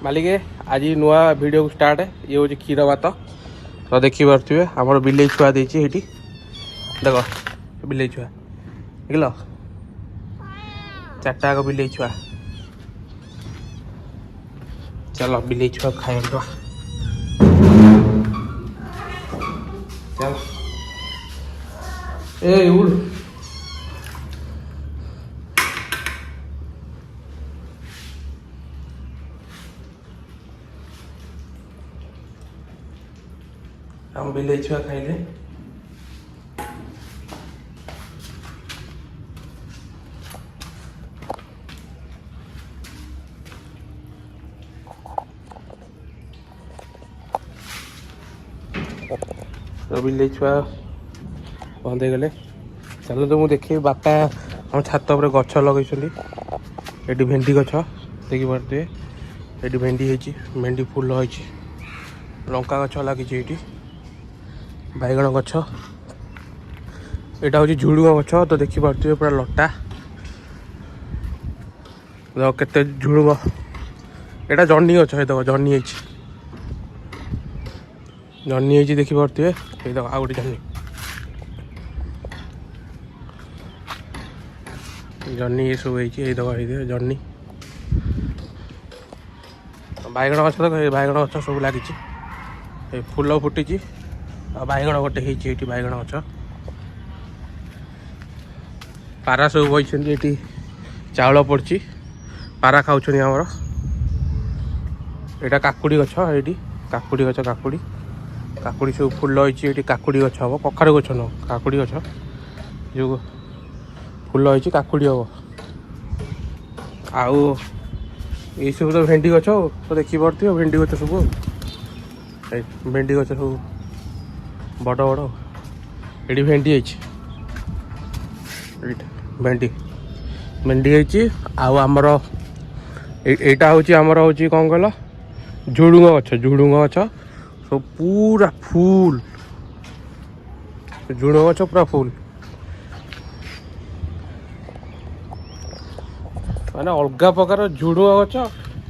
मालिके आज नुआ वीडियो स्टार्ट ये हूँ क्षीर भात तो देखिपे आम बिले छुआ देती देख बिले छुआ देख चार्टा आग बिले छुआ चलो बिले छुआ खाଇବା चल ए उड़ हम बिले छुआ खाइले तो बिले छुआ बंद हो गले चलो तो मुझे देखिए बापा हम छात पर गछ लगे ये भेंडी गछ देखिपे ये भेंडी है भेंडी फूल है लंका गछ लगी बैगण गछ यहाँ हूँ झुड़ुंग गछ तो देखिपे पूरा लटा केते झुड़ुंग यहाँ जन्नी गछ देख जन्नी है जन्नी है देखिपे देख आ गए जन्नी जन्नी ये सब है देख जन्नी बैगण गछ देख बैगण गछ सब लगी फूल फुटी बैगण गोटे है बैगण गछ पारा सब बही चाउल पड़ी पारा खाऊँ आमर यहाँ काकुड़ी गछ ये काकुड़ी गछ काकुड़ी काकुड़ी सब फूल ये काकुड़ी गछ हम कखारू गछ न काकुड़ी गछ जो फूल है काकुड़ी हम आउ ये सब तो भेंडी गछ तो देखिपे भेंडी गछ सब भेंडी गछ सब बड़ बड़ ये भेंडी है भेंडी भेंडी है आमर यहाँ हूँ आमर हूँ कौन कहल झुड़ुंग गछ सब पूरा फूल झुड़ुंग गछ पूरा फूल माने अलग प्रकार झुड़ुंग गछ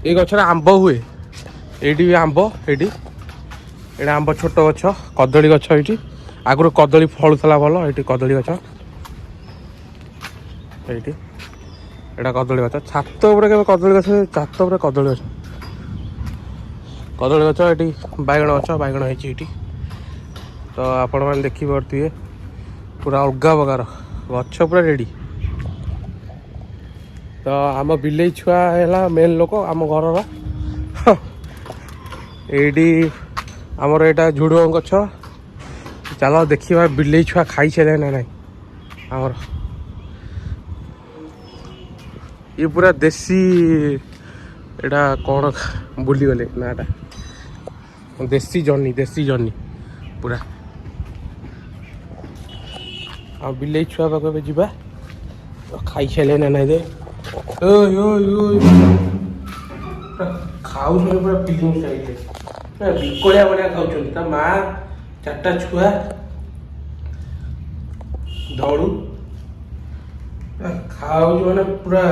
ये गचर आंब हुए ये भी आंब ये आंब छोट गछ कदली गछ ये आगुरी कदली फलुला भल ये कदली गछ ये कदली गछ छात के कदली गछ छात कदली गछ ये बैगण गछ बैगण है तो आपण मैंने देखिपे पूरा अलग प्रकार गछ पूरा रेडी तो आम बिले छुआ है मेन लोक आम घर ये आमर यहाँ झुड़ुंग गछ चलो देखा बिले छुआ खाई सारे ना ना आमर ये पूरा देसी एटा कौन भूलीगले नाटा देसी जन्नी पूरा आ बिले छुआ पाखे जावा तो खाई सारे ना ना दे खाऊ पूरा फिलिंग चाहिए बिकलिया भाया खाऊँ माँ चार्टा छुआ दौड़ू खाऊ मैंने पूरा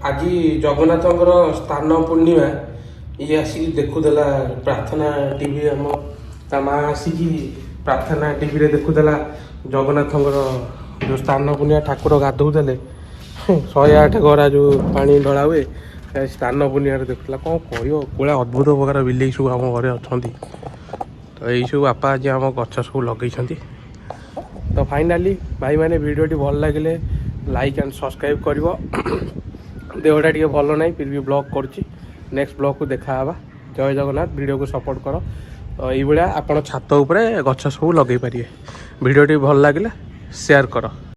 आज जगन्नाथ स्थान पूर्णिमा ये आसिक देखुला प्रार्थना टीवी आम ता माँ आसिक प्रार्थना टीवी रे देखुला जगन्नाथ जो स्थान पूर्णिमा ठाकुर गाधोले 108 गरा जो पानी ढला हुए स्थान पूर्णिमा देखुला कौन कह कोड़ा अद्भुत प्रकार बिले सब आम घर अच्छा तो यही सब बापा आज आम गछ सब लगे तो फाइनाली भाई मैंने वीडियोटी भल लगे लाइक एंड सब्सक्राइब कर देहटा टी भल ना फिर भी ब्लॉग करुँची नेक्स्ट ब्लॉग को देखा जय जगन्नाथ वीडियो को सपोर्ट कर तो ये आप छात उपरे गछ सब लगे पारे वीडियोटी भल लगे शेयर कर।